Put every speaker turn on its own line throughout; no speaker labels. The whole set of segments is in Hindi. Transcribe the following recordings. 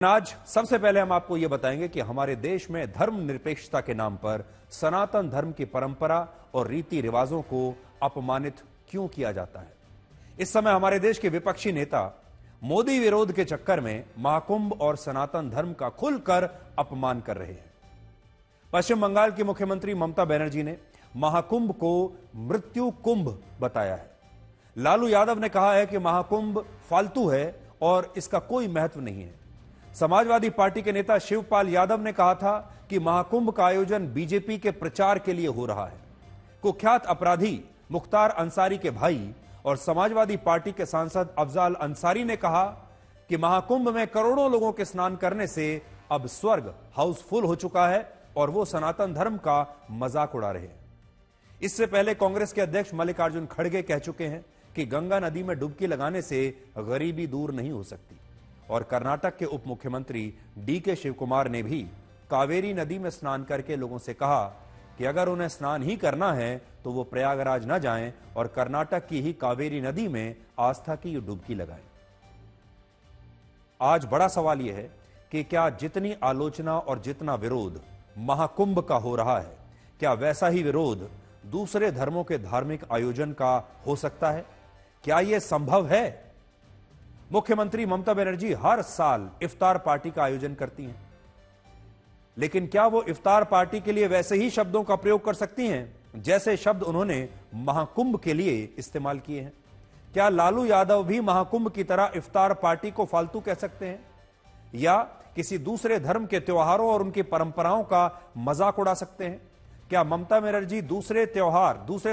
आज सबसे पहले हम आपको यह बताएंगे कि हमारे देश में धर्मनिरपेक्षता के नाम पर सनातन धर्म की परंपरा और रीति रिवाजों को अपमानित क्यों किया जाता है। इस समय हमारे देश के विपक्षी नेता मोदी विरोध के चक्कर में महाकुंभ और सनातन धर्म का खुलकर अपमान कर रहे हैं। पश्चिम बंगाल की मुख्यमंत्री ममता बनर्जी ने महाकुंभ को मृत्यु कुंभ बताया है। लालू यादव ने कहा है कि महाकुंभ फालतू है और इसका कोई महत्व नहीं है। समाजवादी पार्टी के नेता शिवपाल यादव ने कहा था कि महाकुंभ का आयोजन बीजेपी के प्रचार के लिए हो रहा है। कुख्यात अपराधी मुख्तार अंसारी के भाई और समाजवादी पार्टी के सांसद अफजाल अंसारी ने कहा कि महाकुंभ में करोड़ों लोगों के स्नान करने से अब स्वर्ग हाउसफुल हो चुका है और वो सनातन धर्म का मजाक उड़ा रहे हैं। इससे पहले कांग्रेस के अध्यक्ष मल्लिकार्जुन खड़गे कह चुके हैं कि गंगा नदी में डुबकी लगाने से गरीबी दूर नहीं हो सकती। और कर्नाटक के उप मुख्यमंत्री डीके शिवकुमार ने भी कावेरी नदी में स्नान करके लोगों से कहा कि अगर उन्हें स्नान ही करना है तो वो प्रयागराज न जाएं और कर्नाटक की ही कावेरी नदी में आस्था की डुबकी लगाएं। आज बड़ा सवाल यह है कि क्या जितनी आलोचना और जितना विरोध महाकुंभ का हो रहा है, क्या वैसा ही विरोध दूसरे धर्मों के धार्मिक आयोजन का हो सकता है? क्या यह संभव है? मुख्यमंत्री ममता बनर्जी हर साल इफ्तार पार्टी का आयोजन करती हैं, लेकिन क्या वो इफ्तार पार्टी के लिए वैसे ही शब्दों का प्रयोग कर सकती हैं जैसे शब्द उन्होंने महाकुंभ के लिए इस्तेमाल किए हैं? क्या लालू यादव भी महाकुंभ की तरह इफ्तार पार्टी को फालतू कह सकते हैं या किसी दूसरे धर्म के त्योहारों और उनकी परंपराओं का मजाक उड़ा सकते हैं? क्या ममता बनर्जी दूसरे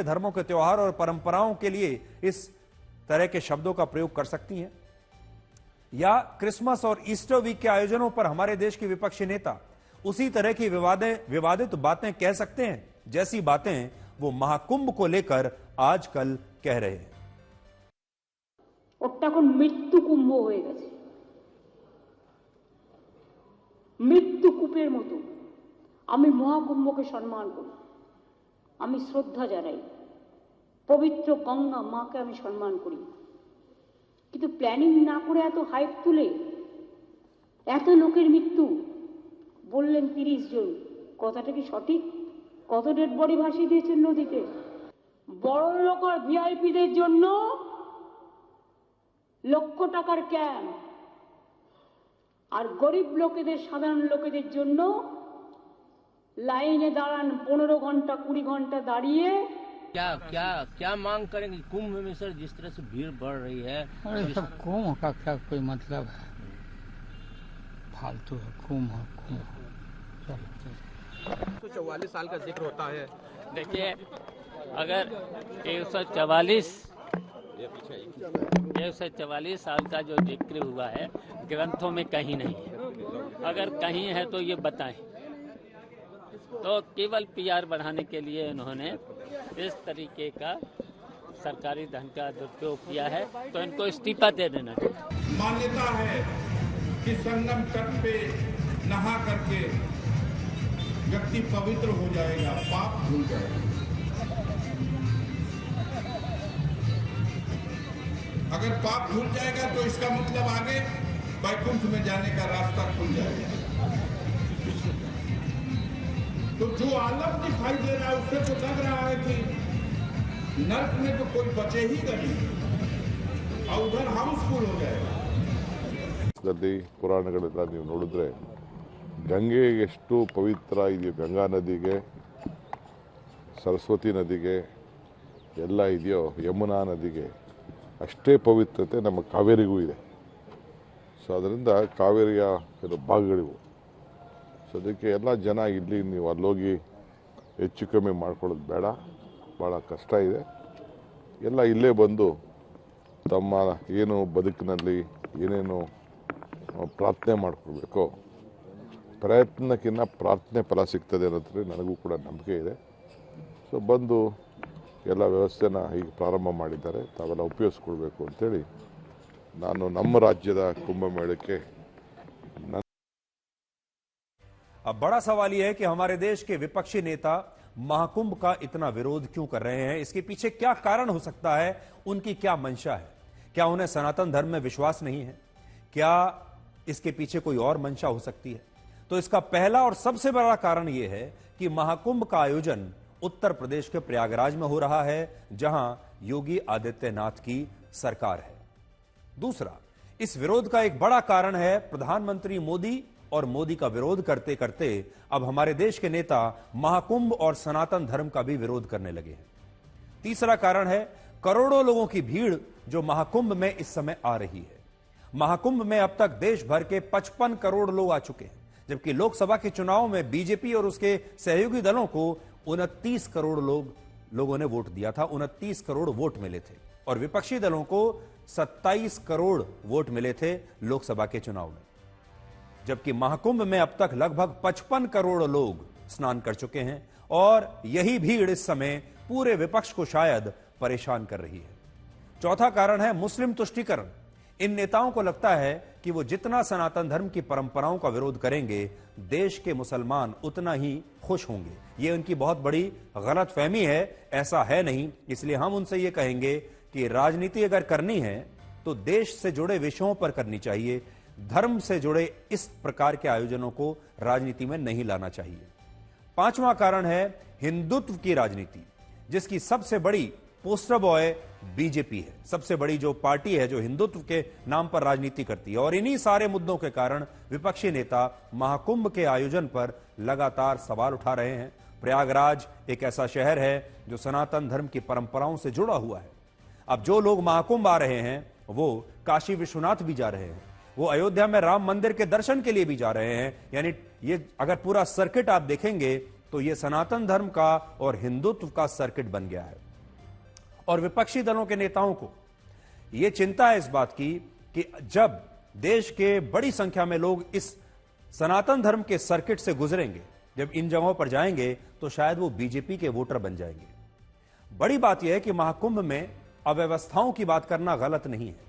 धर्मों के त्योहार और परंपराओं के लिए इस तरह के शब्दों का प्रयोग कर सकती हैं? या क्रिसमस और ईस्टर वीक के आयोजनों पर हमारे देश के विपक्षी नेता उसी तरह की विवादित बातें कह सकते हैं जैसी बातें वो महाकुंभ को लेकर आजकल कह रहे हैं?
मृत्यु कुंभ हो गेছে, मृत्यु कूपेर मतो आमी महाकुंभके सम्मान करी, आमी श्रद्धा जानाई, पवित्र गंगा माके आमी सम्मान करी, কিন্তু প্ল্যানিং না করে এত হাইপ তুলে এত লোকের মৃত্যু বললেন 30 জন, কথাটা কি সঠিক? কত ডেড বডি ভাসিয়ে দিয়েছেন নদীতে? বড় লোক আর ভিআইপিদের জন্য লক্ষ টাকার ক্যাম্প আর গরিব লোকেদের সাধারণ লোকেদের জন্য লাইনে দাঁড়ান 15 ঘন্টা 20 ঘন্টা দাঁড়িয়ে
क्या क्या क्या मांग करेंगे कुंभ में सर? जिस तरह से भीड़ बढ़ रही है,
अरे सब कुंभ का क्या कोई मतलब है? फालतू है कुंभ।
144 साल का जिक्र होता है।
देखिए, अगर 144 साल का जो जिक्र हुआ है ग्रंथों में कहीं नहीं है। अगर कहीं है तो ये बताएं। तो केवल पीआर बढ़ाने के लिए इन्होंने इस तरीके का सरकारी धन का दुरुपयोग किया है, तो इनको इस्तीफा दे देना चाहिए।
मान्यता है कि संगम तट पे नहा करके व्यक्ति पवित्र हो जाएगा, पाप धुल जाएगा। अगर पाप धुल जाएगा तो इसका मतलब आगे वैकुंठ में जाने का रास्ता खुल जाएगा। तो जो आलम दिखाई दे रहा है उससे तो लग रहा है कि नर्क में तो कोई बचे ही नहीं और उधर हाउसफुल हो जाएगा।
ಪುರಾಣಗಳೆಲ್ಲ ನೀವು ನೋಡಿದ್ರೆ ಗಂಗೆ ಎಷ್ಟು ಪವಿತ್ರ ಇದೆಯೋ, ಗಂಗಾ ನದಿಗೆ, ಸರಸ್ವತಿ ನದಿಗೆ ಎಲ್ಲ ಇದೆಯೋ, ಯಮುನಾ ನದಿಗೆ ಅಷ್ಟೇ ಪವಿತ್ರತೆ ನಮ್ಮ ಕಾವೇರಿಗೂ ಇದೆ. ಸೊ ಅದರಿಂದ ಕಾವೇರಿಯ ಭಾಗಗಳಿವು. ಸೊ ಅದಕ್ಕೆ ಎಲ್ಲ ಜನ ಇಲ್ಲಿ ನೀವು ಅಲ್ಲೋಗಿ ಹೆಚ್ಚು ಕಮ್ಮಿ ಮಾಡ್ಕೊಳ್ಳೋದು ಬೇಡ, ಭಾಳ ಕಷ್ಟ ಇದೆ. ಎಲ್ಲ ಇಲ್ಲೇ ಬಂದು ತಮ್ಮ ಏನು ಬದುಕಿನಲ್ಲಿ ಏನೇನು ಪ್ರಾರ್ಥನೆ ಮಾಡ್ಕೊಳ್ಬೇಕೋ, ಪ್ರಯತ್ನಕ್ಕಿಂತ ಪ್ರಾರ್ಥನೆ ಫಲ ಸಿಗ್ತದೆ ಅನ್ನೋದ್ರೆ ನನಗೂ ಕೂಡ ನಂಬಿಕೆ ಇದೆ. ಸೊ ಬಂದು ಎಲ್ಲ ವ್ಯವಸ್ಥೆನ ಈಗ ಪ್ರಾರಂಭ ಮಾಡಿದ್ದಾರೆ, ತಾವೆಲ್ಲ ಉಪಯೋಗಿಸ್ಕೊಳ್ಬೇಕು ಅಂತೇಳಿ ನಾನು ನಮ್ಮ ರಾಜ್ಯದ ಕುಂಭಮೇಳಕ್ಕೆ
अब बड़ा सवाल यह है कि हमारे देश के विपक्षी नेता महाकुंभ का इतना विरोध क्यों कर रहे हैं? इसके पीछे क्या कारण हो सकता है? उनकी क्या मंशा है? क्या उन्हें सनातन धर्म में विश्वास नहीं है? क्या इसके पीछे कोई और मंशा हो सकती है? तो इसका पहला और सबसे बड़ा कारण यह है कि महाकुंभ का आयोजन उत्तर प्रदेश के प्रयागराज में हो रहा है, जहां योगी आदित्यनाथ की सरकार है। दूसरा, इस विरोध का एक बड़ा कारण है प्रधानमंत्री मोदी, और मोदी का विरोध करते करते अब हमारे देश के नेता महाकुंभ और सनातन धर्म का भी विरोध करने लगे हैं। तीसरा कारण है करोड़ों लोगों की भीड़ जो महाकुंभ में इस समय आ रही है। महाकुंभ में अब तक देश भर के 55 करोड़ लोग आ चुके हैं, जबकि लोकसभा के चुनाव में बीजेपी और उसके सहयोगी दलों को 29 करोड़ लोगों ने वोट दिया था। 29 करोड़ वोट मिले थे और विपक्षी दलों को 27 करोड़ वोट मिले थे लोकसभा के चुनाव में, जबकि महाकुंभ में अब तक लगभग 55 करोड़ लोग स्नान कर चुके हैं और यही भीड़ इस समय पूरे विपक्ष को शायद परेशान कर रही है। चौथा कारण है मुस्लिम तुष्टीकरण। इन नेताओं को लगता है कि वो जितना सनातन धर्म की परंपराओं का विरोध करेंगे, देश के मुसलमान उतना ही खुश होंगे। ये उनकी बहुत बड़ी गलतफहमी है, ऐसा है नहीं। इसलिए हम उनसे ये कहेंगे कि राजनीति अगर करनी है तो देश से जुड़े विषयों पर करनी चाहिए, धर्म से जुड़े इस प्रकार के आयोजनों को राजनीति में नहीं लाना चाहिए। पांचवां कारण है हिंदुत्व की राजनीति, जिसकी सबसे बड़ी पोस्टर बॉय बीजेपी है। सबसे बड़ी जो पार्टी है जो हिंदुत्व के नाम पर राजनीति करती है, और इन्हीं सारे मुद्दों के कारण विपक्षी नेता महाकुंभ के आयोजन पर लगातार सवाल उठा रहे हैं। प्रयागराज एक ऐसा शहर है जो सनातन धर्म की परंपराओं से जुड़ा हुआ है। अब जो लोग महाकुंभ आ रहे हैं वो काशी विश्वनाथ भी जा रहे हैं, वो अयोध्या में राम मंदिर के दर्शन के लिए भी जा रहे हैं। यानी ये अगर पूरा सर्किट आप देखेंगे तो ये सनातन धर्म का और हिंदुत्व का सर्किट बन गया है। और विपक्षी दलों के नेताओं को यह चिंता है इस बात की कि जब देश के बड़ी संख्या में लोग इस सनातन धर्म के सर्किट से गुजरेंगे, जब इन जगहों पर जाएंगे, तो शायद वो बीजेपी के वोटर बन जाएंगे। बड़ी बात यह है कि महाकुंभ में अव्यवस्थाओं की बात करना गलत नहीं है।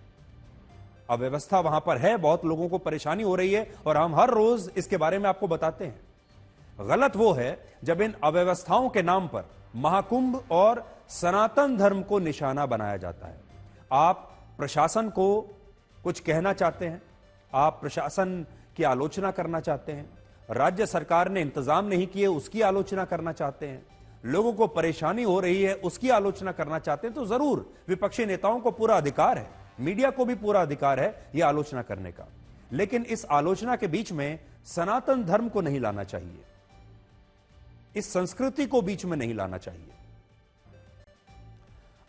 अव्यवस्था वहां पर है, बहुत लोगों को परेशानी हो रही है और हम हर रोज इसके बारे में आपको बताते हैं। गलत वो है जब इन अव्यवस्थाओं के नाम पर महाकुंभ और सनातन धर्म को निशाना बनाया जाता है। आप प्रशासन को कुछ कहना चाहते हैं, आप प्रशासन की आलोचना करना चाहते हैं, राज्य सरकार ने इंतजाम नहीं किए उसकी आलोचना करना चाहते हैं, लोगों को परेशानी हो रही है उसकी आलोचना करना चाहते हैं, तो जरूर विपक्षी नेताओं को पूरा अधिकार है, मीडिया को भी पूरा अधिकार है यह आलोचना करने का। लेकिन इस आलोचना के बीच में सनातन धर्म को नहीं लाना चाहिए, इस संस्कृति को बीच में नहीं लाना चाहिए।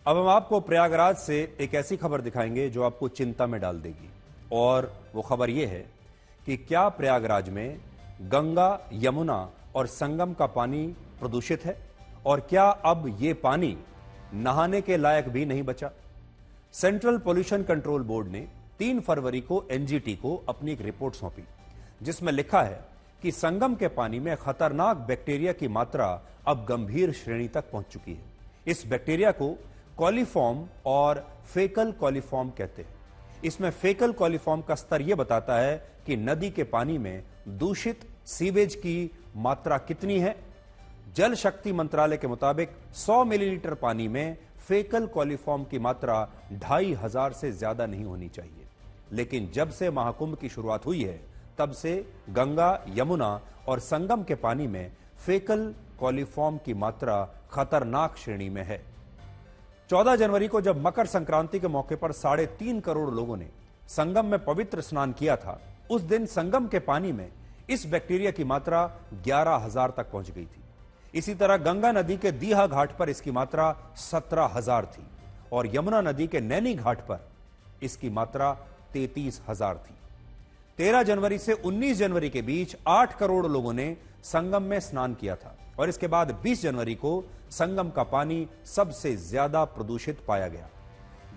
अब हम आपको प्रयागराज से एक ऐसी खबर दिखाएंगे जो आपको चिंता में डाल देगी, और वो खबर यह है कि क्या प्रयागराज में गंगा, यमुना और संगम का पानी प्रदूषित है, और क्या अब यह पानी नहाने के लायक भी नहीं बचा। सेंट्रल पोल्यूशन कंट्रोल बोर्ड ने 3 फरवरी को एनजीटी को अपनी एक रिपोर्ट सौंपी, जिसमें लिखा है कि संगम के पानी में खतरनाक बैक्टीरिया की मात्रा अब गंभीर श्रेणी तक पहुंच चुकी है। इस बैक्टीरिया को कॉलीफॉर्म और फेकल कॉलीफॉर्म कहते हैं। इसमें फेकल कॉलीफॉर्म का स्तर यह बताता है कि नदी के पानी में दूषित सीवेज की मात्रा कितनी है। जल शक्ति मंत्रालय के मुताबिक 100 मिलीलीटर पानी में फेकल कॉलीफॉर्म की मात्रा 2500 से ज्यादा नहीं होनी चाहिए। लेकिन जब से महाकुंभ की शुरुआत हुई है तब से गंगा, यमुना और संगम के पानी में फेकल कॉलीफॉर्म की मात्रा खतरनाक श्रेणी में है। 14 जनवरी को जब मकर संक्रांति के मौके पर 3.5 करोड़ लोगों ने संगम में पवित्र स्नान किया था, उस दिन संगम के पानी में इस बैक्टीरिया की मात्रा 11,000 तक पहुंच गई थी। इसी तरह गंगा नदी के दीहा घाट पर इसकी मात्रा 17,000 थी और यमुना नदी के नैनी घाट पर इसकी मात्रा 33,000 थी। 13 जनवरी से 19 जनवरी के बीच 8 करोड़ लोगों ने संगम में स्नान किया था और इसके बाद 20 जनवरी को संगम का पानी सबसे ज्यादा प्रदूषित पाया गया।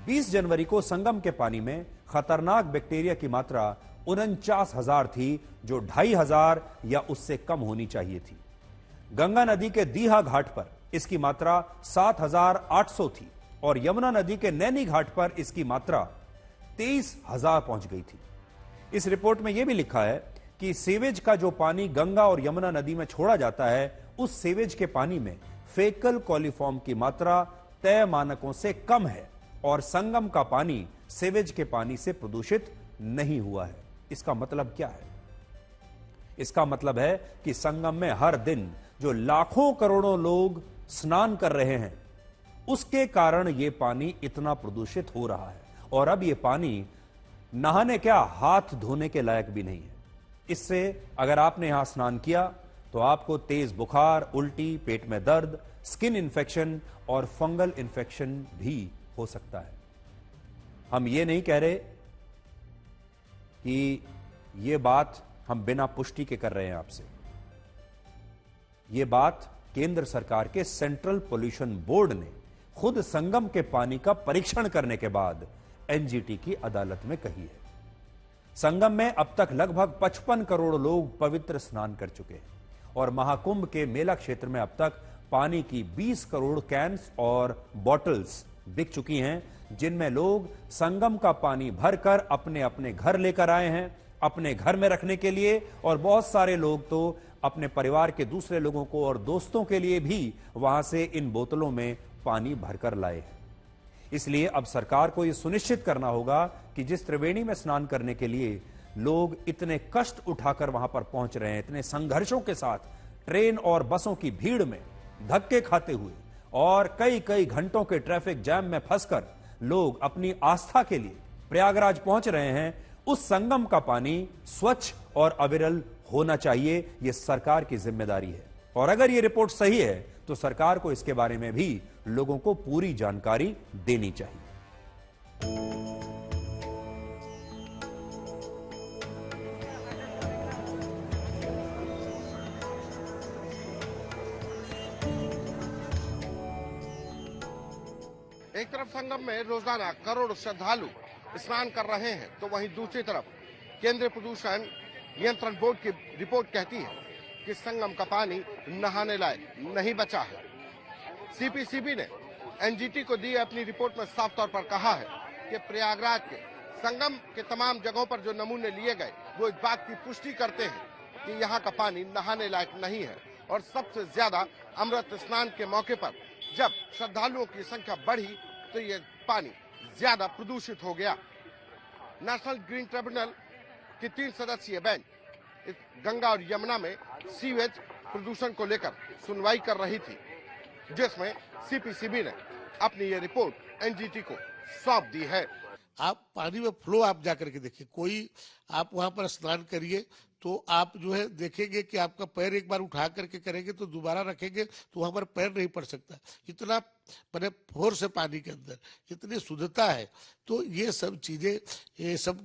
20 जनवरी को संगम के पानी में खतरनाक बैक्टीरिया की मात्रा 49,000 थी, जो 2,500 या उससे कम होनी चाहिए थी। गंगा नदी के दीहा घाट पर इसकी मात्रा 7,800 थी और यमुना नदी के नैनी घाट पर इसकी मात्रा 23,000 पहुंच गई थी। इस रिपोर्ट में यह भी लिखा है कि सीवेज का जो पानी गंगा और यमुना नदी में छोड़ा जाता है, उस सीवेज के पानी में फेकल कॉलीफॉर्म की मात्रा तय मानकों से कम है और संगम का पानी सीवेज के पानी से प्रदूषित नहीं हुआ है। इसका मतलब क्या है? इसका मतलब है कि संगम में हर दिन जो लाखों करोड़ों लोग स्नान कर रहे हैं, उसके कारण यह पानी इतना प्रदूषित हो रहा है। और अब यह पानी नहाने क्या, हाथ धोने के लायक भी नहीं है। इससे अगर आपने यहां स्नान किया तो आपको तेज बुखार, उल्टी, पेट में दर्द, स्किन इंफेक्शन और फंगल इंफेक्शन भी हो सकता है। हम ये नहीं कह रहे कि ये बात हम बिना पुष्टि के कर रहे हैं आपसे। ये बात केंद्र सरकार के सेंट्रल पोल्यूशन बोर्ड ने खुद संगम के पानी का परीक्षण करने के बाद एनजीटी की अदालत में कही है। संगम में अब तक लगभग 55 करोड़ लोग पवित्र स्नान कर चुके हैं और महाकुंभ के मेला क्षेत्र में अब तक पानी की 20 करोड़ कैंस और बॉटल्स बिक चुकी हैं, जिनमें लोग संगम का पानी भरकर अपने अपने घर लेकर आए हैं, अपने घर में रखने के लिए, और बहुत सारे लोग तो अपने परिवार के दूसरे लोगों को और दोस्तों के लिए भी वहां से इन बोतलों में पानी भरकर लाए हैं। इसलिए अब सरकार को यह सुनिश्चित करना होगा कि जिस त्रिवेणी में स्नान करने के लिए लोग इतने कष्ट उठाकर वहां पर पहुंच रहे हैं, इतने संघर्षों के साथ ट्रेन और बसों की भीड़ में धक्के खाते हुए और कई कई घंटों के ट्रैफिक जैम में फंसकर लोग अपनी आस्था के लिए प्रयागराज पहुंच रहे हैं, उस संगम का पानी स्वच्छ और अविरल होना चाहिए। यह सरकार की जिम्मेदारी है और अगर यह रिपोर्ट सही है तो सरकार को इसके बारे में भी लोगों को पूरी जानकारी देनी चाहिए।
एक तरफ संगम में रोजाना करोड़ श्रद्धालु स्नान कर रहे हैं तो वहीं दूसरी तरफ केंद्रीय प्रदूषण नियंत्रण बोर्ड की रिपोर्ट कहती है कि संगम का पानी नहाने लायक नहीं बचा है। सीपीसीबी ने एनजीटी को दी अपनी रिपोर्ट में साफ तौर पर कहा है कि प्रयागराज के संगम के तमाम जगहों पर जो नमूने लिए गए वो इस बात की पुष्टि करते हैं कि यहाँ का पानी नहाने लायक नहीं है। और सबसे ज्यादा अमृत स्नान के मौके पर जब श्रद्धालुओं की संख्या बढ़ी तो ये पानी ज्यादा प्रदूषित हो गया। नेशनल ग्रीन ट्रिब्यूनल की 3 सदस्यीय बेंच इस गंगा और यमुना में सीवेज प्रदूषण को लेकर सुनवाई कर रही थी, जिसमें सीपीसीबी ने अपनी ये रिपोर्ट एनजीटी को सौंप दी है।
आप पानी में फ्लो आप जाकर के देखिए, कोई आप वहां पर स्नान करिए तो आप जो है देखेंगे कि आपका पैर एक बार उठा करके करेंगे तो दोबारा रखेंगे तो वहां पर पैर नहीं पड़ सकता। इतना मैंने फोर्स है पानी के अंदर, इतनी शुद्धता है। तो ये सब चीजें, ये सब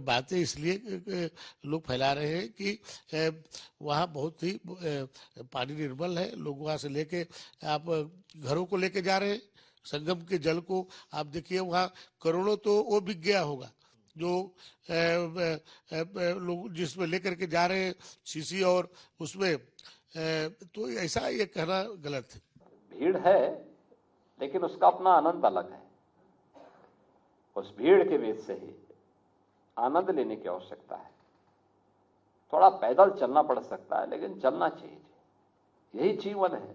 बातें इसलिए लोग फैला रहे हैं कि वहाँ बहुत ही पानी निर्मल है। लोग वहाँ से लेके आप घरों को लेके जा रहे हैं, संगम के जल को आप देखिए वहाँ करोड़ों तो वो बिक गया होगा जो लोग जिसमें लेकर के जा रहे हैं शीशी और उसमें, तो ऐसा ये कहना गलत है।
भीड़ है लेकिन उसका अपना आनंद अलग है। उस भीड़ के बीच से ही आनंद लेने की आवश्यकता है। थोड़ा पैदल चलना पड़ सकता है लेकिन चलना चाहिए, यही जीवन है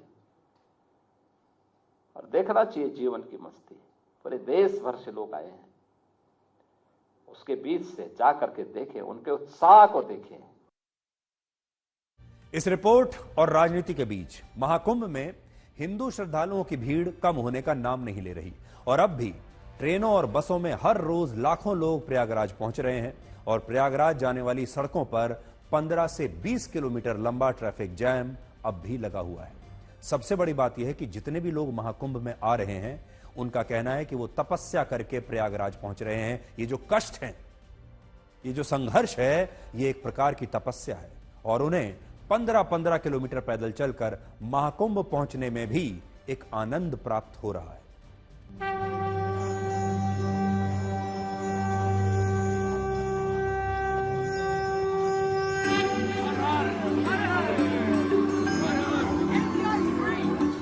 और देखना चाहिए जीवन की मस्ती। पूरे देश भर से लोग आए हैं, उसके बीच से जा करके देखें, उनके उत्साह को देखें।
इस रिपोर्ट और राजनीति के बीच महाकुंभ में हिंदू श्रद्धालुओं की भीड़ कम होने का नाम नहीं ले रही और अब भी ट्रेनों और बसों में हर रोज लाखों लोग प्रयागराज पहुंच रहे हैं और प्रयागराज जाने वाली सड़कों पर 15 से 20 किलोमीटर लंबा ट्रैफिक जैम अब भी लगा हुआ है। सबसे बड़ी बात यह है कि जितने भी लोग महाकुंभ में आ रहे हैं उनका कहना है कि वो तपस्या करके प्रयागराज पहुंच रहे हैं। ये जो कष्ट है, ये जो संघर्ष है, ये एक प्रकार की तपस्या है और उन्हें 15-15 किलोमीटर पैदल चलकर महाकुंभ पहुंचने में भी एक आनंद प्राप्त हो रहा है।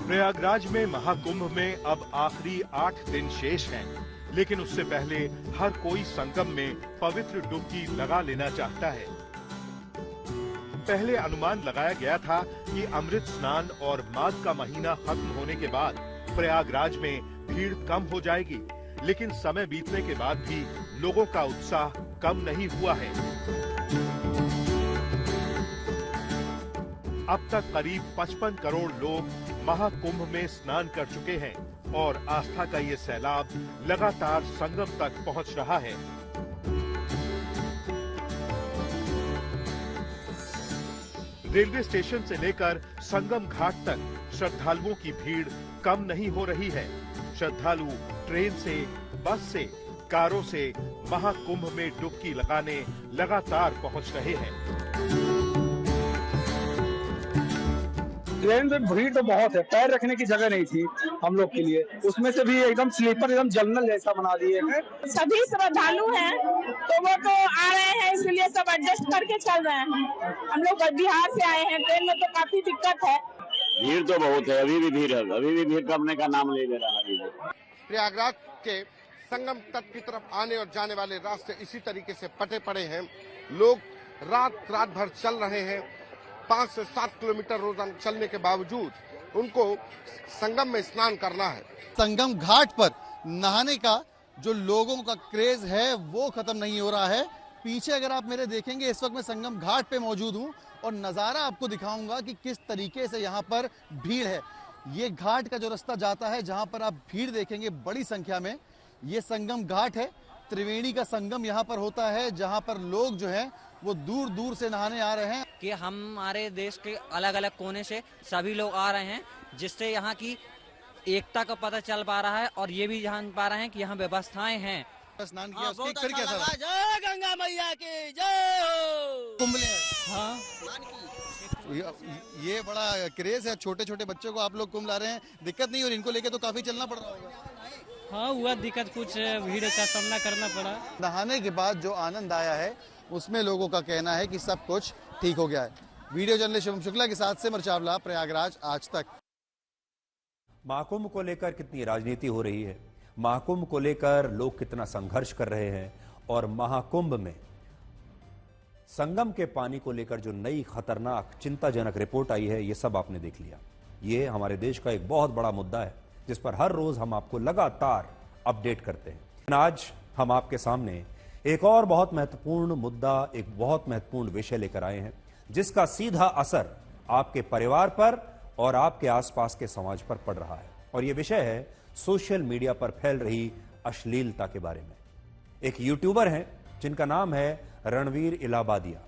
प्रयागराज में महाकुंभ में अब आखिरी 8 दिन शेष हैं, लेकिन उससे पहले हर कोई संगम में पवित्र डुबकी लगा लेना चाहता है। पहले अनुमान लगाया गया था कि अमृत स्नान और माघ का महीना खत्म होने के बाद प्रयागराज में भीड़ कम हो जाएगी, लेकिन समय बीतने के बाद भी लोगों का उत्साह कम नहीं हुआ है। अब तक करीब 55 करोड़ लोग महाकुंभ में स्नान कर चुके हैं और आस्था का ये सैलाब लगातार संगम तक पहुंच रहा है। रेलवे स्टेशन से लेकर संगम घाट तक श्रद्धालुओं की भीड़ कम नहीं हो रही है। श्रद्धालु ट्रेन से, बस से, कारों से महाकुंभ में डुबकी लगाने लगातार पहुंच रहे हैं।
ट्रेन में भीड़ तो बहुत है, पैर रखने की जगह नहीं थी हम लोग के लिए। उसमें से भी एकदम स्लीपर, एकदम जनरल जैसा बना दिए हैं।
सभी श्रद्धालु हैं तो वो तो आ रहे हैं, इसलिए सब एडजस्ट करके चल रहे हैं। हम लोग बिहार से आए हैं, ट्रेन में तो काफी दिक्कत है।
भीड़ तो बहुत है, अभी भी भीड़ है, अभी भी भीड़ कमने का नाम नहीं ले रहा है।
प्रयागराज के संगम तट की तरफ आने और जाने वाले रास्ते इसी तरीके से पटे पड़े हैं। लोग रात भर चल रहे हैं। 5 से 7 किलोमीटर रोजाना चलने के बावजूद उनको संगम में स्नान करना है।
संगम घाट पर नहाने का जो लोगों का क्रेज है वो खत्म नहीं हो रहा है। पीछे अगर आप मेरे देखेंगे, इस वक्त मैं संगम घाट पे मौजूद हूँ और नज़ारा आपको दिखाऊंगा कि किस तरीके से यहाँ पर भीड़ है। ये घाट का जो रास्ता जाता है, जहाँ पर आप भीड़ देखेंगे बड़ी संख्या में, ये संगम घाट है। त्रिवेणी का संगम यहाँ पर होता है, जहाँ पर लोग जो हैं वो दूर दूर से नहाने आ रहे हैं।
कि हमारे देश के अलग अलग कोने से सभी लोग आ रहे हैं, जिससे यहाँ की एकता का पता चल पा रहा है और ये भी जान पा रहे हैं कि यहाँ व्यवस्थाएं हैं।
स्नान किया,
बहुत
फिर
अच्छा
कैसा
लगा। जय गंगा मैया की जय हो।
कुंभ में हाँ ये बड़ा क्रेज है। छोटे छोटे बच्चों को आप लोग कुंभ ला रहे हैं, दिक्कत नहीं, और इनको लेके तो काफी चलना पड़ रहा होगा।
हाँ हुआ दिक्कत, कुछ भीड़ का सामना करना पड़ा।
नहाने के बाद जो आनंद आया है उसमें लोगों का कहना है कि सब कुछ ठीक हो गया है। वीडियो जर्नलिस्ट शुभम शुक्ला के साथ सिमर चावला, प्रयागराज, आज तक।
महाकुंभ को लेकर कितनी राजनीति हो रही है, महाकुंभ को लेकर लोग कितना संघर्ष कर रहे हैं, और महाकुंभ में संगम के पानी को लेकर जो नई खतरनाक चिंताजनक रिपोर्ट आई है, ये सब आपने देख लिया। ये हमारे देश का एक बहुत बड़ा मुद्दा है जिस पर हर रोज हम आपको लगातार अपडेट करते हैं। आज हम आपके सामने एक और बहुत महत्वपूर्ण मुद्दा, एक बहुत महत्वपूर्ण विषय लेकर आए हैं, जिसका सीधा असर आपके परिवार पर और आपके आसपास के समाज पर पड़ रहा है। और यह विषय है सोशल मीडिया पर फैल रही अश्लीलता के बारे में। एक यूट्यूबर हैं जिनका नाम है रणवीर इलाहाबादिया।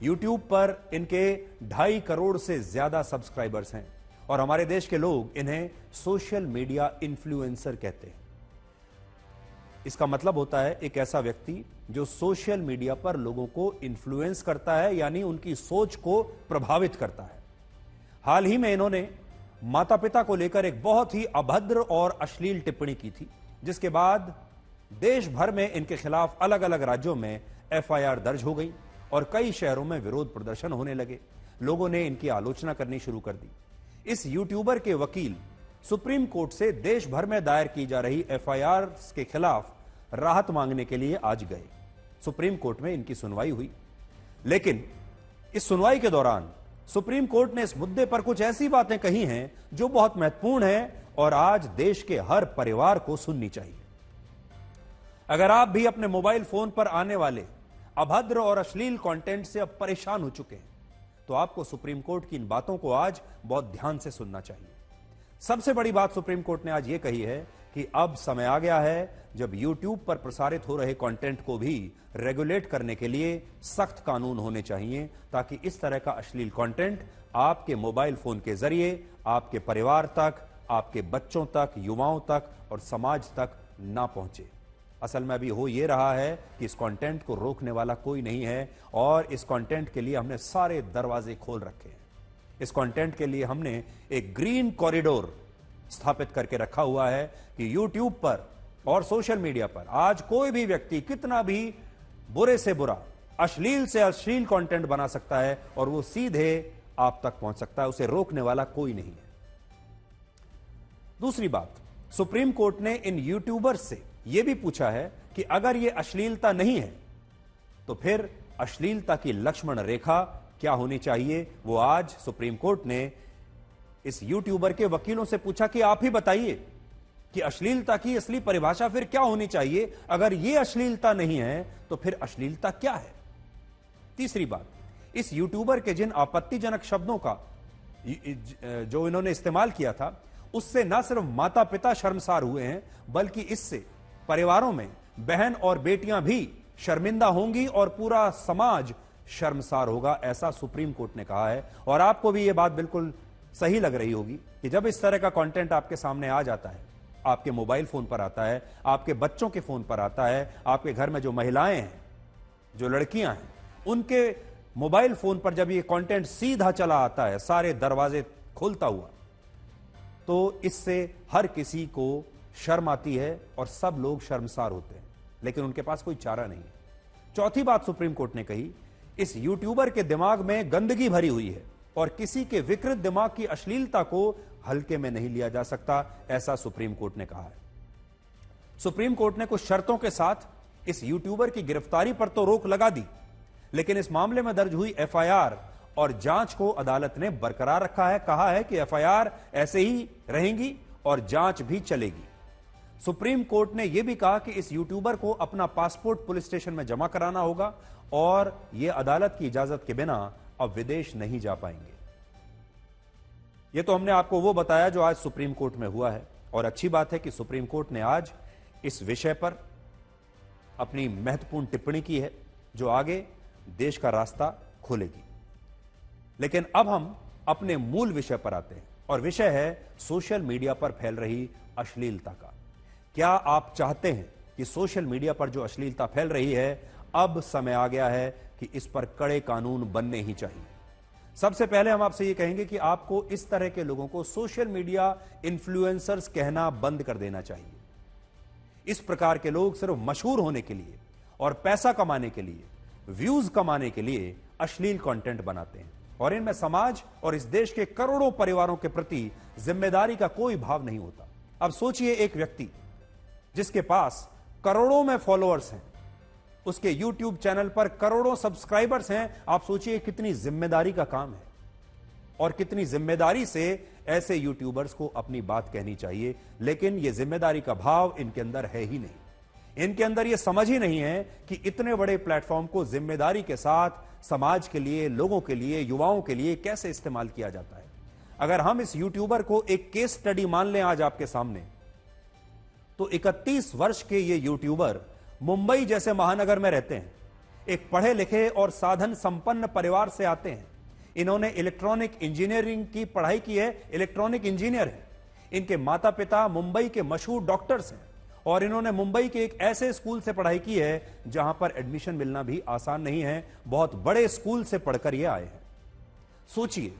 यूट्यूब पर इनके 2.5 करोड़ से ज्यादा सब्सक्राइबर्स हैं और हमारे देश के लोग इन्हें सोशल मीडिया इन्फ्लुएंसर कहते हैं। इसका मतलब होता है एक ऐसा व्यक्ति जो सोशल मीडिया पर लोगों को इन्फ्लुएंस करता है, यानी उनकी सोच को प्रभावित करता है। हाल ही में इन्होंने माता पिता को लेकर एक बहुत ही अभद्र और अश्लील टिप्पणी की थी, जिसके बाद देश भर में इनके खिलाफ अलग अलग राज्यों में FIR दर्ज हो गई और कई शहरों में विरोध प्रदर्शन होने लगे। लोगों ने इनकी आलोचना करनी शुरू कर दी। इस यूट्यूबर के वकील सुप्रीम कोर्ट से देश भर में दायर की जा रही FIR के खिलाफ राहत मांगने के लिए आज गए। सुप्रीम कोर्ट में इनकी सुनवाई हुई, लेकिन इस सुनवाई के दौरान सुप्रीम कोर्ट ने इस मुद्दे पर कुछ ऐसी बातें कही हैं जो बहुत महत्वपूर्ण है और आज देश के हर परिवार को सुननी चाहिए। अगर आप भी अपने मोबाइल फोन पर आने वाले अभद्र और अश्लील कंटेंट से अब परेशान हो चुके हैं, तो आपको सुप्रीम कोर्ट की इन बातों को आज बहुत ध्यान से सुनना चाहिए। सबसे बड़ी बात सुप्रीम कोर्ट ने आज यह कही है कि अब समय आ गया है जब YouTube पर प्रसारित हो रहे कंटेंट को भी रेगुलेट करने के लिए सख्त कानून होने चाहिए, ताकि इस तरह का अश्लील कंटेंट आपके मोबाइल फोन के जरिए आपके परिवार तक, आपके बच्चों तक, युवाओं तक और समाज तक ना पहुंचे। असल में अभी हो यह रहा है कि इस कंटेंट को रोकने वाला कोई नहीं है और इस कंटेंट के लिए हमने सारे दरवाजे खोल रखे हैं। इस कंटेंट के लिए हमने एक ग्रीन कॉरिडोर स्थापित करके रखा हुआ है कि YouTube पर और सोशल मीडिया पर आज कोई भी व्यक्ति कितना भी बुरे से बुरा, अश्लील से अश्लील कंटेंट बना सकता है और वो सीधे आप तक पहुंच सकता है, उसे रोकने वाला कोई नहीं है। दूसरी बात, सुप्रीम कोर्ट ने इन यूट्यूबर्स से यह भी पूछा है कि अगर यह अश्लीलता नहीं है तो फिर अश्लीलता की लक्ष्मण रेखा क्या होनी चाहिए। वो आज सुप्रीम कोर्ट ने इस यूट्यूबर के वकीलों से पूछा कि आप ही बताइए कि अश्लीलता की असली परिभाषा फिर क्या होनी चाहिए। अगर यह अश्लीलता नहीं है तो फिर अश्लीलता क्या है। तीसरी बात, इस यूट्यूबर के जिन आपत्तिजनक शब्दों का जो इन्होंने इस्तेमाल किया था, उससे न सिर्फ माता पिता शर्मसार हुए हैं, बल्कि इससे परिवारों में बहन और बेटियां भी शर्मिंदा होंगी और पूरा समाज शर्मसार होगा, ऐसा सुप्रीम कोर्ट ने कहा है। और आपको भी यह बात बिल्कुल सही लग रही होगी कि जब इस तरह का कंटेंट आपके सामने आ जाता है, आपके मोबाइल फोन पर आता है, आपके बच्चों के फोन पर आता है, आपके घर में जो महिलाएं हैं, जो लड़कियां हैं, उनके मोबाइल फोन पर जब ये कंटेंट सीधा चला आता है, सारे दरवाजे खुलता हुआ, तो इससे हर किसी को शर्म आती है और सब लोग शर्मसार होते हैं, लेकिन उनके पास कोई चारा नहीं है। चौथी बात सुप्रीम कोर्ट ने कही, इस यूट्यूबर के दिमाग में गंदगी भरी हुई है और किसी के विकृत दिमाग की अश्लीलता को हल्के में नहीं लिया जा सकता, ऐसा सुप्रीम कोर्ट ने कहा है। सुप्रीम कोर्ट ने कुछ शर्तों के साथ इस यूट्यूबर की गिरफ्तारी पर तो रोक लगा दी, लेकिन इस मामले में दर्ज हुई एफआईआर और जांच को अदालत ने बरकरार रखा है। कहा है कि एफआईआर ऐसे ही रहेंगी और जांच भी चलेगी। सुप्रीम कोर्ट ने यह भी कहा कि इस यूट्यूबर को अपना पासपोर्ट पुलिस स्टेशन में जमा कराना होगा और यह अदालत की इजाजत के बिना अब विदेश नहीं जा पाएंगे। यह तो हमने आपको वो बताया जो आज सुप्रीम कोर्ट में हुआ है, और अच्छी बात है कि सुप्रीम कोर्ट ने आज इस विषय पर अपनी महत्वपूर्ण टिप्पणी की है जो आगे देश का रास्ता खोलेगी। लेकिन अब हम अपने मूल विषय पर आते हैं, और विषय है सोशल मीडिया पर फैल रही अश्लीलता का। क्या आप चाहते हैं कि सोशल मीडिया पर जो अश्लीलता फैल रही है, अब समय आ गया है कि इस पर कड़े कानून बनने ही चाहिए। सबसे पहले हम आपसे यह कहेंगे कि आपको इस तरह के लोगों को सोशल मीडिया इन्फ्लुएंसर्स कहना बंद कर देना चाहिए। इस प्रकार के लोग सिर्फ मशहूर होने के लिए और पैसा कमाने के लिए, व्यूज कमाने के लिए अश्लील कंटेंट बनाते हैं, और इनमें समाज और इस देश के करोड़ों परिवारों के प्रति जिम्मेदारी का कोई भाव नहीं होता। अब सोचिए, एक व्यक्ति जिसके पास करोड़ों में फॉलोअर्स हैं, उसके YouTube चैनल पर करोड़ों सब्सक्राइबर्स हैं, आप सोचिए कितनी जिम्मेदारी का काम है और कितनी जिम्मेदारी से ऐसे यूट्यूबर्स को अपनी बात कहनी चाहिए। लेकिन यह जिम्मेदारी का भाव इनके अंदर है ही नहीं। इनके अंदर यह समझ ही नहीं है कि इतने बड़े प्लेटफॉर्म को जिम्मेदारी के साथ समाज के लिए, लोगों के लिए, युवाओं के लिए कैसे इस्तेमाल किया जाता है। अगर हम इस यूट्यूबर को एक केस स्टडी मान लें आज आपके सामने, तो 31 वर्ष के ये यूट्यूबर मुंबई जैसे महानगर में रहते हैं, एक पढ़े लिखे और साधन संपन्न परिवार से आते हैं। इन्होंने इलेक्ट्रॉनिक इंजीनियरिंग की पढ़ाई की है, इलेक्ट्रॉनिक इंजीनियर है। इनके माता पिता मुंबई के मशहूर डॉक्टर्स हैं और इन्होंने मुंबई के एक ऐसे स्कूल से पढ़ाई की है जहां पर एडमिशन मिलना भी आसान नहीं है। बहुत बड़े स्कूल से पढ़कर ये आए हैं। सोचिए,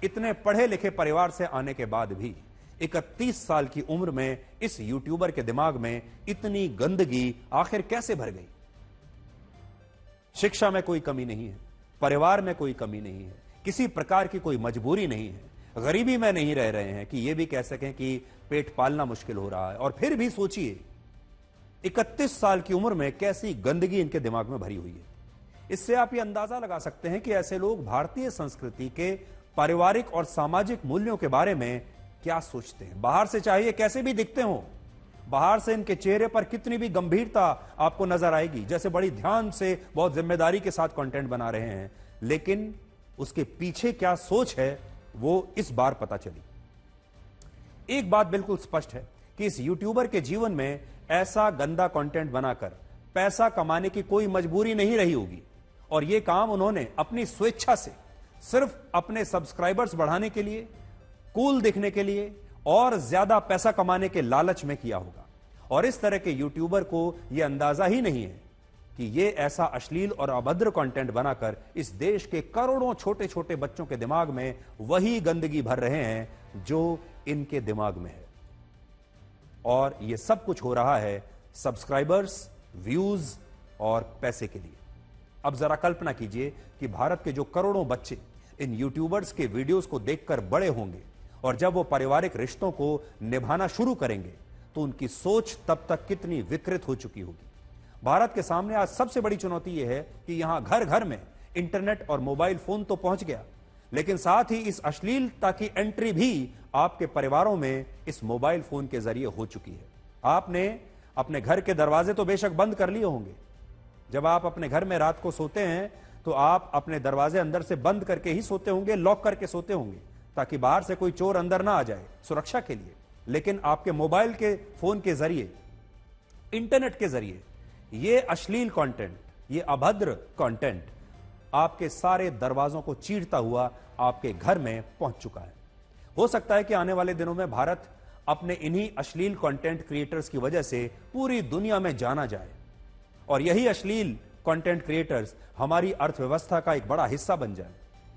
इतने पढ़े लिखे परिवार से आने के बाद भी 31 साल की उम्र में इस यूट्यूबर के दिमाग में इतनी गंदगी आखिर कैसे भर गई। शिक्षा में कोई कमी नहीं है, परिवार में कोई कमी नहीं है, किसी प्रकार की कोई मजबूरी नहीं है, गरीबी में नहीं रह रहे हैं कि यह भी कह सकें कि पेट पालना मुश्किल हो रहा है। और फिर भी सोचिए, 31 साल की उम्र में कैसी गंदगी इनके दिमाग में भरी हुई है। इससे आप यह अंदाजा लगा सकते हैं कि ऐसे लोग भारतीय संस्कृति के पारिवारिक और सामाजिक मूल्यों के बारे में क्या सोचते हैं। बाहर से चाहिए कैसे भी दिखते हो, बाहर से इनके चेहरे पर कितनी भी गंभीरता आपको नजर आएगी, जैसे बड़ी ध्यान से, बहुत जिम्मेदारी के साथ कंटेंट बना रहे हैं, लेकिन उसके पीछे क्या सोच है वो इस बार पता चली। एक बात बिल्कुल स्पष्ट है कि इस यूट्यूबर के जीवन में ऐसा गंदा कंटेंट बनाकर पैसा कमाने की कोई मजबूरी नहीं रही होगी, और यह काम उन्होंने अपनी स्वेच्छा से सिर्फ अपने सब्सक्राइबर्स बढ़ाने के लिए, कूल दिखने के लिए और ज्यादा पैसा कमाने के लालच में किया होगा। और इस तरह के यूट्यूबर को यह अंदाजा ही नहीं है कि यह ऐसा अश्लील और अभद्र कंटेंट बनाकर इस देश के करोड़ों छोटे छोटे बच्चों के दिमाग में वही गंदगी भर रहे हैं जो इनके दिमाग में है। और यह सब कुछ हो रहा है सब्सक्राइबर्स, व्यूज और पैसे के लिए। अब जरा कल्पना कीजिए कि भारत के जो करोड़ों बच्चे इन यूट्यूबर्स के वीडियोस को देखकर बड़े होंगे, और जब वो पारिवारिक रिश्तों को निभाना शुरू करेंगे तो उनकी सोच तब तक कितनी विकृत हो चुकी होगी। भारत के सामने आज सबसे बड़ी चुनौती यह है कि यहां घर घर में इंटरनेट और मोबाइल फोन तो पहुंच गया, लेकिन साथ ही इस अश्लीलता की एंट्री भी आपके परिवारों में इस मोबाइल फोन के जरिए हो चुकी है। आपने अपने घर के दरवाजे तो बेशक बंद कर लिए होंगे, जब आप अपने घर में रात को सोते हैं तो आप अपने दरवाजे अंदर से बंद करके ही सोते होंगे, लॉक करके सोते होंगे, ताकि बाहर से कोई चोर अंदर ना आ जाए, सुरक्षा के लिए। लेकिन आपके मोबाइल के फोन के जरिए, इंटरनेट के जरिए ये अश्लील कंटेंट, ये अभद्र कंटेंट आपके सारे दरवाजों को चीरता हुआ आपके घर में पहुंच चुका है। हो सकता है कि आने वाले दिनों में भारत अपने इन्हीं अश्लील कंटेंट क्रिएटर्स की वजह से पूरी दुनिया में जाना जाए, और यही अश्लील कंटेंट क्रिएटर्स हमारी अर्थव्यवस्था का एक बड़ा हिस्सा बन जाए,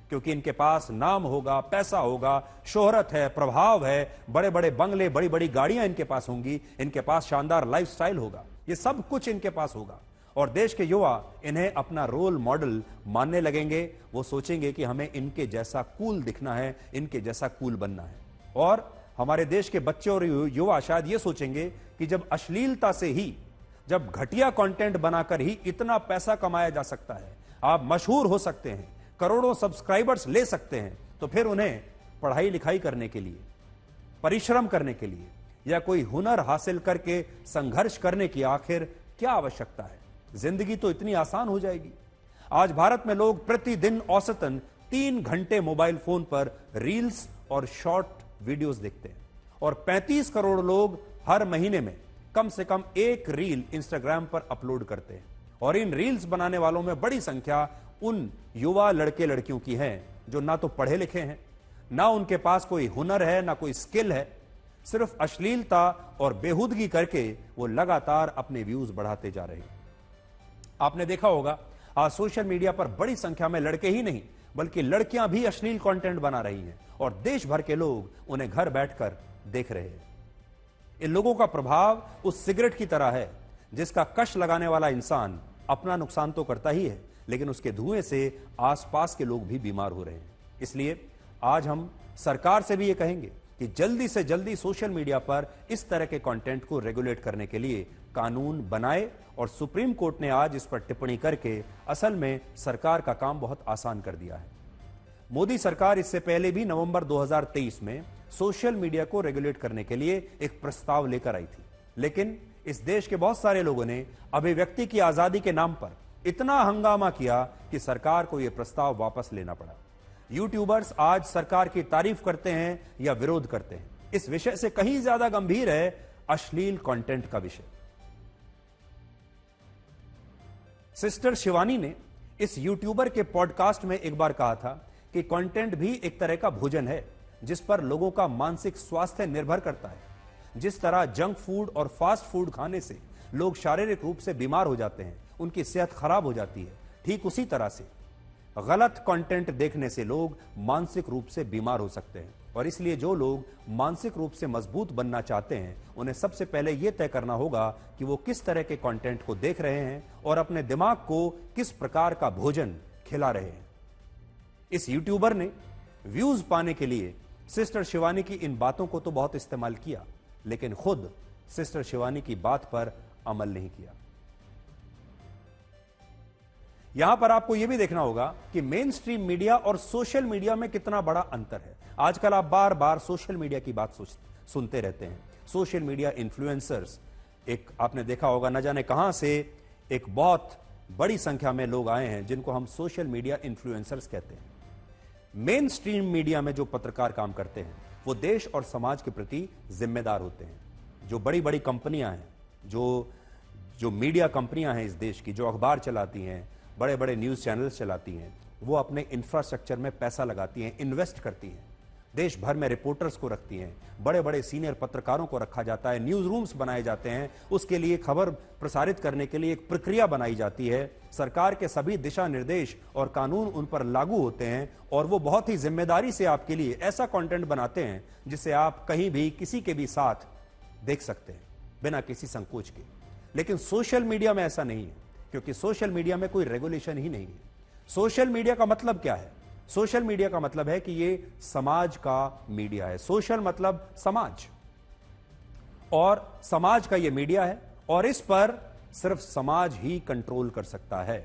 क्योंकि इनके पास नाम होगा, पैसा होगा, शोहरत है, प्रभाव है, बड़े बड़े बंगले, बड़ी बड़ी गाड़ियां इनके पास होंगी, इनके पास शानदार लाइफस्टाइल होगा, ये सब कुछ इनके पास होगा। और देश के युवा इन्हें अपना रोल मॉडल मानने लगेंगे। वो सोचेंगे कि हमें इनके जैसा कूल दिखना है, इनके जैसा कूल बनना है। और हमारे देश के बच्चे और युवा शायद ये सोचेंगे कि जब अश्लीलता से ही, जब घटिया कंटेंट बनाकर ही इतना पैसा कमाया जा सकता है, आप मशहूर हो सकते हैं, करोड़ों सब्सक्राइबर्स ले सकते हैं, तो फिर उन्हें पढ़ाई लिखाई करने के लिए, परिश्रम करने के लिए या कोई हुनर हासिल करके संघर्ष करने की आखिर क्या आवश्यकता है? जिंदगी तो इतनी आसान हो जाएगी। आज भारत में लोग प्रतिदिन औसतन 3 घंटे मोबाइल फोन पर रील्स और शॉर्ट वीडियोस देखते हैं, और 35 करोड़ लोग हर महीने में कम से कम एक रील इंस्टाग्राम पर अपलोड करते हैं। और इन रील्स बनाने वालों में बड़ी संख्या उन युवा लड़के लड़कियों की है जो ना तो पढ़े लिखे हैं, ना उनके पास कोई हुनर है, ना कोई स्किल है। सिर्फ अश्लीलता और बेहूदगी करके वो लगातार अपने व्यूज बढ़ाते जा रहे हैं। आपने देखा होगा आज सोशल मीडिया पर बड़ी संख्या में लड़के ही नहीं बल्कि लड़कियां भी अश्लील कंटेंट बना रही हैं, और देश भर के लोग उन्हें घर बैठकर देख रहे हैं। इन लोगों का प्रभाव उस सिगरेट की तरह है जिसका कश लगाने वाला इंसान अपना नुकसान तो करता ही है, लेकिन उसके धुएं से आसपास के लोग भी बीमार हो रहे हैं। इसलिए आज हम सरकार से भी ये कहेंगे कि जल्दी से जल्दी सोशल मीडिया पर इस तरह के कंटेंट को रेगुलेट करने के लिए कानून बनाए, और सुप्रीम कोर्ट ने आज इस पर टिप्पणी करके असल में सरकार का काम बहुत आसान कर दिया है। मोदी सरकार इससे पहले भी नवंबर 2023 में सोशल मीडिया को रेगुलेट करने के लिए एक प्रस्ताव लेकर आई थी, लेकिन इस देश के बहुत सारे लोगों ने अभिव्यक्ति की आजादी के नाम पर इतना हंगामा किया कि सरकार को यह प्रस्ताव वापस लेना पड़ा। यूट्यूबर्स आज सरकार की तारीफ करते हैं या विरोध करते हैं। इस विषय से कहीं ज्यादा गंभीर है अश्लील कंटेंट का विषय। सिस्टर शिवानी ने इस यूट्यूबर के पॉडकास्ट में एक बार कहा था कि कंटेंट भी एक तरह का भोजन है जिस पर लोगों का मानसिक स्वास्थ्य निर्भर करता है। जिस तरह जंक फूड और फास्ट फूड खाने से लोग शारीरिक रूप से बीमार हो जाते हैं, उनकी सेहत खराब हो जाती है, ठीक उसी तरह से गलत कंटेंट देखने से लोग मानसिक रूप से बीमार हो सकते हैं। और इसलिए जो लोग मानसिक रूप से मजबूत बनना चाहते हैं, उन्हें सबसे पहले यह तय करना होगा कि वो किस तरह के कंटेंट को देख रहे हैं और अपने दिमाग को किस प्रकार का भोजन खिला रहे हैं। इस यूट्यूबर ने व्यूज पाने के लिए सिस्टर शिवानी की इन बातों को तो बहुत इस्तेमाल किया, लेकिन खुद सिस्टर शिवानी की बात पर अमल नहीं किया। यहां पर आपको यह भी देखना होगा कि मेन स्ट्रीम मीडिया और सोशल मीडिया में कितना बड़ा अंतर है। आजकल आप बार बार सोशल मीडिया की बात सुनते रहते हैं। सोशल मीडिया इन्फ्लुएंसर्स, एक आपने देखा होगा न जाने कहां से एक बहुत बड़ी संख्या में लोग आए हैं जिनको हम सोशल मीडिया इन्फ्लुएंसर्स कहते हैं। मेन स्ट्रीम मीडिया में जो पत्रकार काम करते हैं वो देश और समाज के प्रति जिम्मेदार होते हैं। जो बड़ी बड़ी कंपनियां हैं, जो मीडिया कंपनियां हैं इस देश की, जो अखबार चलाती हैं, बड़े बड़े न्यूज चैनल्स चलाती हैं, वो अपने इंफ्रास्ट्रक्चर में पैसा लगाती हैं, इन्वेस्ट करती हैं, देश भर में रिपोर्टर्स को रखती हैं, बड़े बड़े सीनियर पत्रकारों को रखा जाता है, न्यूज रूम्स बनाए जाते हैं, उसके लिए खबर प्रसारित करने के लिए एक प्रक्रिया बनाई जाती है, सरकार के सभी दिशा निर्देश और कानून उन पर लागू होते हैं, और वो बहुत ही जिम्मेदारी से आपके लिए ऐसा कंटेंट बनाते हैं जिसे आप कहीं भी किसी के भी साथ देख सकते हैं बिना किसी संकोच के। लेकिन सोशल मीडिया में ऐसा नहीं है, क्योंकि सोशल मीडिया में कोई रेगुलेशन ही नहीं है। सोशल मीडिया का मतलब क्या है? सोशल मीडिया का मतलब है कि ये समाज का मीडिया है। सोशल मतलब समाज, और समाज का ये मीडिया है, और इस पर सिर्फ समाज ही कंट्रोल कर सकता है।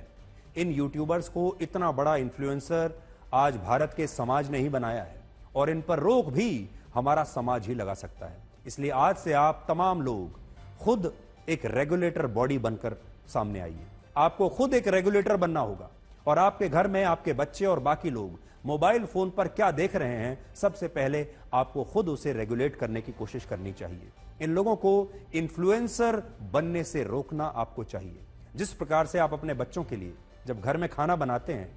इन यूट्यूबर्स को इतना बड़ा इन्फ्लुएंसर आज भारत के समाज ने ही बनाया है, और इन पर रोक भी हमारा समाज ही लगा सकता है। इसलिए आज से आप तमाम लोग खुद एक रेगुलेटर बॉडी बनकर सामने आइए। आपको खुद एक रेगुलेटर बनना होगा, और आपके घर में आपके बच्चे और बाकी लोग मोबाइल फोन पर क्या देख रहे हैं, सबसे पहले आपको खुद उसे रेगुलेट करने की कोशिश करनी चाहिए। इन लोगों को इन्फ्लुएंसर बनने से रोकना आपको चाहिए। जिस प्रकार से आप अपने बच्चों के लिए जब घर में खाना बनाते हैं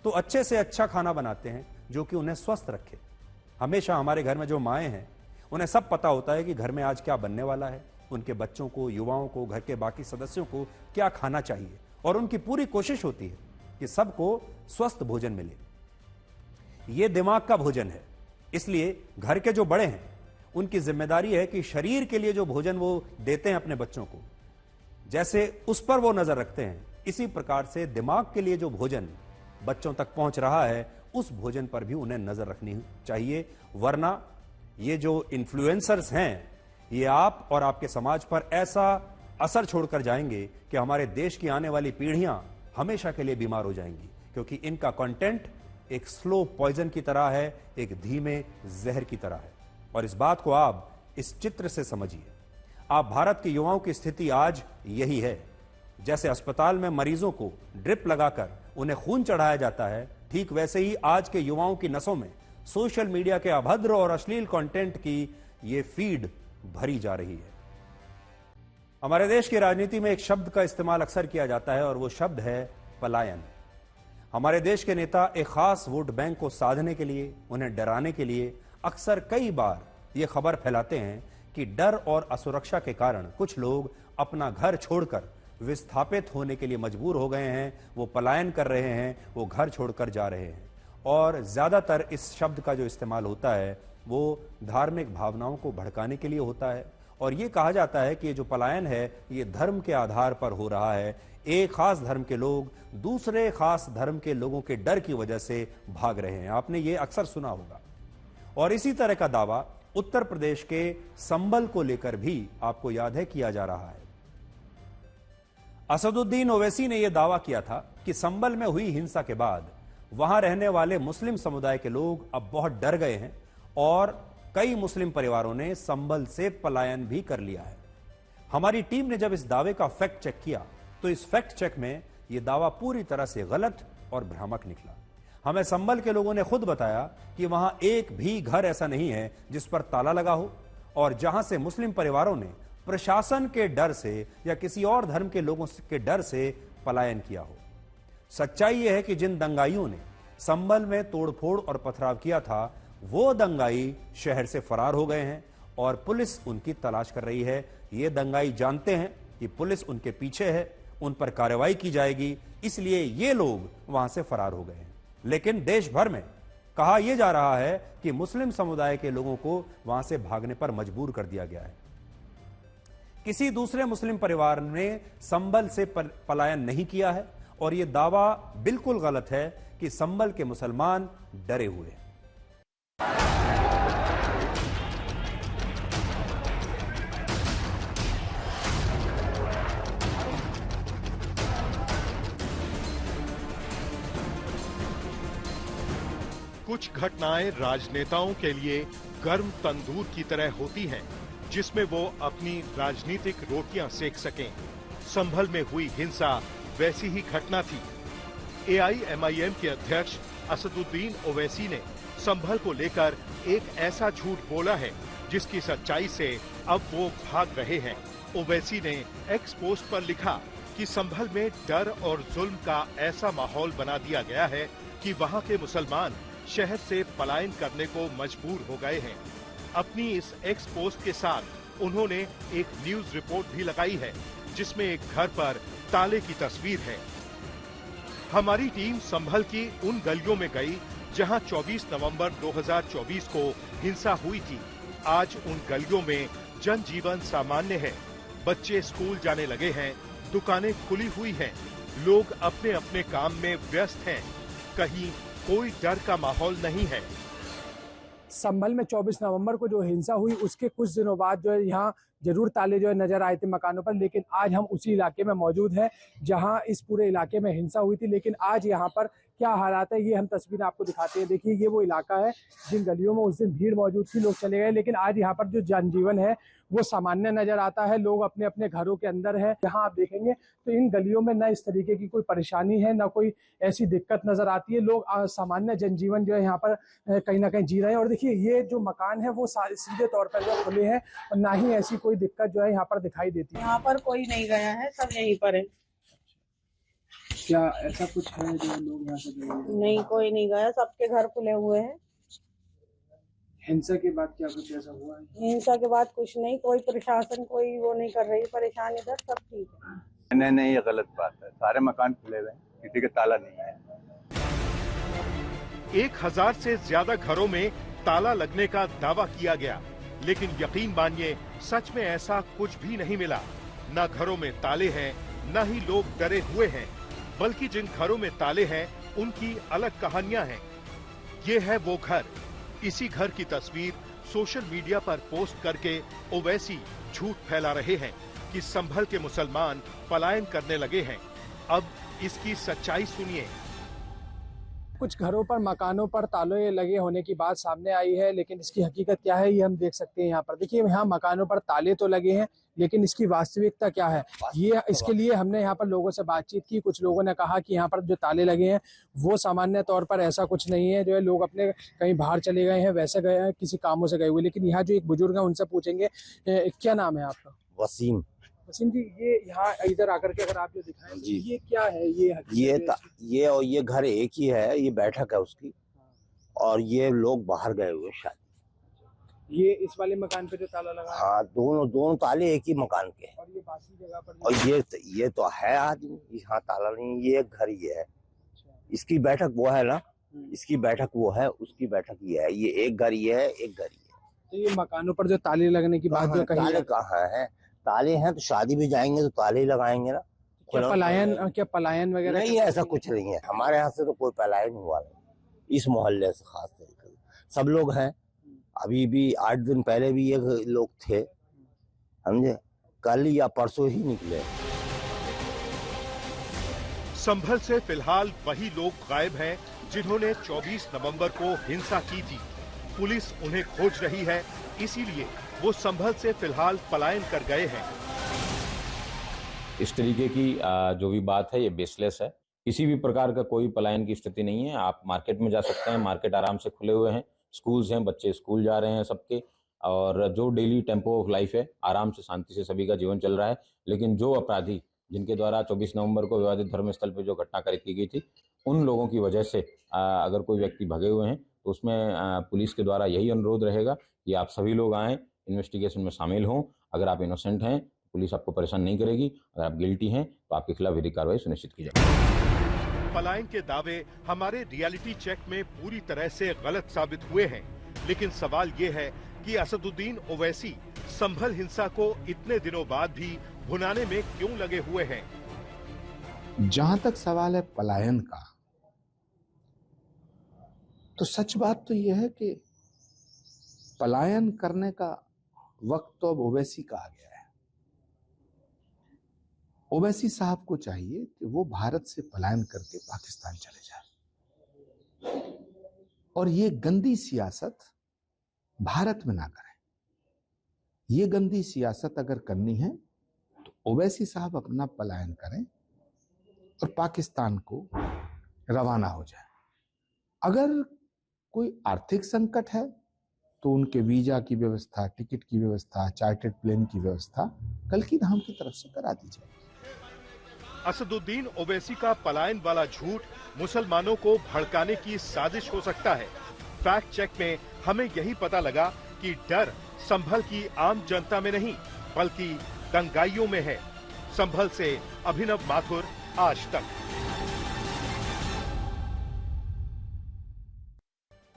तो अच्छे से अच्छा खाना बनाते हैं जो कि उन्हें स्वस्थ रखे। हमेशा हमारे घर में जो माएं हैं उन्हें सब पता होता है कि घर में आज क्या बनने वाला है, उनके बच्चों को, युवाओं को, घर के बाकी सदस्यों को क्या खाना चाहिए, और उनकी पूरी कोशिश होती है कि सबको स्वस्थ भोजन मिले। यह दिमाग का भोजन है, इसलिए घर के जो बड़े हैं उनकी जिम्मेदारी है कि शरीर के लिए जो भोजन वो देते हैं अपने बच्चों को, जैसे उस पर वो नजर रखते हैं, इसी प्रकार से दिमाग के लिए जो भोजन बच्चों तक पहुंच रहा है उस भोजन पर भी उन्हें नजर रखनी चाहिए। वरना ये जो इन्फ्लुएंसर्स हैं ये आप और आपके समाज पर ऐसा असर छोड़कर जाएंगे कि हमारे देश की आने वाली पीढ़ियां हमेशा के लिए बीमार हो जाएंगी, क्योंकि इनका कंटेंट एक स्लो पॉइजन की तरह है, एक धीमे जहर की तरह है। और इस बात को आप इस चित्र से समझिए। आप भारत के युवाओं की स्थिति आज यही है। जैसे अस्पताल में मरीजों को ड्रिप लगाकर उन्हें खून चढ़ाया जाता है, ठीक वैसे ही आज के युवाओं की नसों में सोशल मीडिया के अभद्र और अश्लील कंटेंट की ये फीड भरी जा रही है। हमारे देश की राजनीति में एक शब्द का इस्तेमाल अक्सर किया जाता है और वो शब्द है पलायन। हमारे देश के नेता एक खास वोट बैंक को साधने के लिए, उन्हें डराने के लिए अक्सर कई बार ये खबर फैलाते हैं कि डर और असुरक्षा के कारण कुछ लोग अपना घर छोड़कर विस्थापित होने के लिए मजबूर हो गए हैं, वो पलायन कर रहे हैं, वो घर छोड़कर जा रहे हैं। और ज्यादातर इस शब्द का जो इस्तेमाल होता है वो धार्मिक भावनाओं को भड़काने के लिए होता है, और ये कहा जाता है कि ये जो पलायन है ये धर्म के आधार पर हो रहा है। एक खास धर्म के लोग दूसरे खास धर्म के लोगों के डर की वजह से भाग रहे हैं। आपने ये अक्सर सुना होगा। और इसी तरह का दावा उत्तर प्रदेश के संभल को लेकर भी आपको याद है किया जा रहा है। असदुद्दीन ओवैसी ने यह दावा किया था कि संभल में हुई हिंसा के बाद वहां रहने वाले मुस्लिम समुदाय के लोग अब बहुत डर गए हैं और कई मुस्लिम परिवारों ने संभल से पलायन भी कर लिया है। हमारी टीम ने जब इस दावे का फैक्ट चेक किया तो इस फैक्ट चेक में यह दावा पूरी तरह से गलत और भ्रामक निकला। हमें संभल के लोगों ने खुद बताया कि वहां एक भी घर ऐसा नहीं है जिस पर ताला लगा हो और जहां से मुस्लिम परिवारों ने प्रशासन के डर से या किसी और धर्म के लोगों के डर से पलायन किया हो। सच्चाई यह है कि जिन दंगाइयों ने संभल में तोड़फोड़ और पथराव किया था वो दंगाई शहर से फरार हो गए हैं और पुलिस उनकी तलाश कर रही है। ये दंगाई जानते हैं कि पुलिस उनके पीछे है, उन पर कार्रवाई की जाएगी, इसलिए ये लोग वहां से फरार हो गए हैं। लेकिन देश भर में कहा यह जा रहा है कि मुस्लिम समुदाय के लोगों को वहां से भागने पर मजबूर कर दिया गया है। किसी दूसरे मुस्लिम परिवार ने संभल से पलायन नहीं किया है और यह दावा बिल्कुल गलत है कि संभल के मुसलमान डरे हुए हैं।
कुछ घटनाएं राजनेताओं के लिए गर्म तंदूर की तरह होती हैं, जिसमें वो अपनी राजनीतिक रोटियां सेक सकें। संभल में हुई हिंसा वैसी ही घटना थी। एआईएमआईएम के अध्यक्ष असदुद्दीन ओवैसी ने संभल को लेकर एक ऐसा झूठ बोला है जिसकी सच्चाई से अब वो भाग रहे हैं। ओवैसी ने एक्स पोस्ट पर लिखा कि संभल में डर और जुल्म का ऐसा माहौल बना दिया गया है कि वहां के मुसलमान शहर से पलायन करने को मजबूर हो गए हैं। अपनी इस एक्स पोस्ट के साथ उन्होंने एक न्यूज रिपोर्ट भी लगाई है जिसमें एक घर पर ताले की तस्वीर है। हमारी टीम संभल की उन गलियों में गई जहां 24 नवंबर 2024 को हिंसा हुई थी। आज उन गलियों में जनजीवन सामान्य है। बच्चे स्कूल जाने लगे हैं, दुकानें खुली हुई हैं, लोग अपने अपने काम में व्यस्त हैं। कहीं कोई डर का माहौल नहीं है।
संभल में 24 नवंबर को जो हिंसा हुई उसके कुछ दिनों बाद जो है यहाँ जरूर ताले जो है नजर आए थे मकानों पर, लेकिन आज हम उसी इलाके में मौजूद हैं जहां इस पूरे इलाके में हिंसा हुई थी। लेकिन आज यहाँ पर क्या हालात है ये हम तस्वीरें आपको दिखाते हैं। देखिए ये वो इलाका है जिन गलियों में उस दिन भीड़ मौजूद थी, लोग चले गए, लेकिन आज यहाँ पर जो जनजीवन है वो सामान्य नजर आता है। लोग अपने अपने घरों के अंदर है। यहाँ आप देखेंगे तो इन गलियों में न इस तरीके की कोई परेशानी है, न कोई ऐसी दिक्कत नजर आती है। लोग सामान्य जनजीवन जो है यहाँ पर कहीं ना कहीं जी रहे हैं। और देखिए ये जो मकान है वो सीधे तौर पर जो खुले हैं और ना ही ऐसी कोई दिक्कत जो है यहाँ पर दिखाई देती है।
यहाँ पर कोई नहीं गया है, सब यहीं पर है।
क्या ऐसा कुछ है जो लोग यहाँ से
नहीं, कोई नहीं गया, सबके घर खुले हुए हैं।
हिंसा के बाद क्या कुछ ऐसा हुआ है?
हिंसा के बाद कुछ नहीं, कोई प्रशासन कोई वो नहीं कर रही परेशान, इधर सब ठीक है।
नहीं, ये गलत बात है। सारे मकान खुले हुए हैं, किसी का ताला नहीं है।
1000 से ज्यादा घरों में ताला लगने का दावा किया गया, लेकिन यकीन मानिए सच में ऐसा कुछ भी नहीं मिला। न घरों में ताले हैं, न ही लोग डरे हुए हैं, बल्कि जिन घरों में ताले हैं उनकी अलग कहानियां हैं। ये है वो घर। इसी घर की तस्वीर सोशल मीडिया पर पोस्ट करके ओवैसी झूठ फैला रहे हैं कि संभल के मुसलमान पलायन करने लगे हैं। अब इसकी सच्चाई सुनिए।
कुछ घरों पर, मकानों पर ताले लगे होने की बात सामने आई है, लेकिन इसकी हकीकत क्या है ये हम देख सकते हैं यहाँ पर। देखिए यहाँ मकानों पर ताले तो लगे हैं, लेकिन इसकी वास्तविकता क्या है ये इसके लिए हमने यहाँ पर लोगों से बातचीत की। कुछ लोगों ने कहा कि यहाँ पर जो ताले लगे हैं वो सामान्य तौर पर ऐसा कुछ नहीं है, जो है लोग अपने कहीं बाहर चले गए हैं, वैसे गए हैं, किसी कामों से गए हुए। लेकिन यहाँ जो एक बुजुर्ग है उनसे पूछेंगे, क्या नाम है आपका?
वसीम।
वसीम जी, ये यहाँ इधर आकर के अगर आप जो दिखाएं जी, ये क्या है?
ये और ये घर एक ही है, ये बैठक है उसकी, और ये लोग बाहर गए हुए शायद।
ये इस वाले मकान पे जो ताला लगा?
हाँ, दोनों ताले एक ही मकान के।
और ये बाकी जगह पर?
और ये तो है आदमी, यहाँ ताला नहीं, ये एक घर ही है। इसकी बैठक वो है ना, इसकी बैठक वो है, उसकी बैठक ये है। ये एक घर ये है, एक घर ये है।
तो ये मकानों पर जो ताले लगने की बात जो कही,
ताले कहाँ है? ताले हैं तो शादी भी जाएंगे तो ताले ही लगाएंगे ना।
क्या पलायन वगैरह?
नहीं, ऐसा कुछ नहीं है। हमारे यहाँ से तो कोई पलायन हुआ नहीं, इस मोहल्ले से खास तरीके से सब लोग हैं। अभी भी 8 दिन पहले भी ये लोग थे, समझे, कल या परसों ही निकले।
संभल से फिलहाल वही लोग गायब हैं जिन्होंने 24 नवंबर को हिंसा की थी। पुलिस उन्हें खोज रही है, इसीलिए वो संभल से फिलहाल पलायन कर गए हैं।
इस तरीके की जो भी बात है ये बेसलेस है। किसी भी प्रकार का कोई पलायन की स्थिति नहीं है। आप मार्केट में जा सकते हैं, मार्केट आराम से खुले हुए हैं, स्कूल्स हैं, बच्चे स्कूल जा रहे हैं सबके, और जो डेली टेम्पो ऑफ लाइफ है आराम से शांति से सभी का जीवन चल रहा है। लेकिन जो अपराधी जिनके द्वारा 24 नवंबर को विवादित धर्मस्थल पर जो घटना की गई थी, उन लोगों की वजह से अगर कोई व्यक्ति भगे हुए हैं तो उसमें पुलिस के द्वारा यही अनुरोध रहेगा कि आप सभी लोग आएँ, इन्वेस्टिगेशन में शामिल हों। अगर आप इनोसेंट हैं पुलिस आपको परेशान नहीं करेगी, अगर आप गिल्टी हैं तो आपके खिलाफ विधिक कार्रवाई सुनिश्चित की जाएगी।
पलायन के दावे हमारे रियलिटी चेक में पूरी तरह से गलत साबित हुए हैं, लेकिन सवाल ये है कि असदुद्दीन ओवैसी संभल हिंसा को इतने दिनों बाद भी भुनाने में क्यों लगे हुए हैं।
जहां तक सवाल है पलायन का, तो सच बात तो यह है कि पलायन करने का वक्त तो अब ओवैसी का आ गया है। ओवैसी साहब को चाहिए कि वो भारत से पलायन करके पाकिस्तान चले जाए, और ये गंदी सियासत भारत में ना करें। ये गंदी सियासत अगर करनी है तो ओवैसी साहब अपना पलायन करें और पाकिस्तान को रवाना हो जाए। अगर कोई आर्थिक संकट है तो उनके वीजा की व्यवस्था, टिकट की व्यवस्था, चार्टर्ड प्लेन की व्यवस्था कल्कि धाम की तरफ से करा दी जाए।
असदुद्दीन ओवैसी का पलायन वाला झूठ मुसलमानों को भड़काने की साजिश हो सकता है। फैक्ट चेक में हमें यही पता लगा कि डर संभल की आम जनता में नहीं बल्कि दंगाइयों में है। संभल से अभिनव माथुर, आज तक।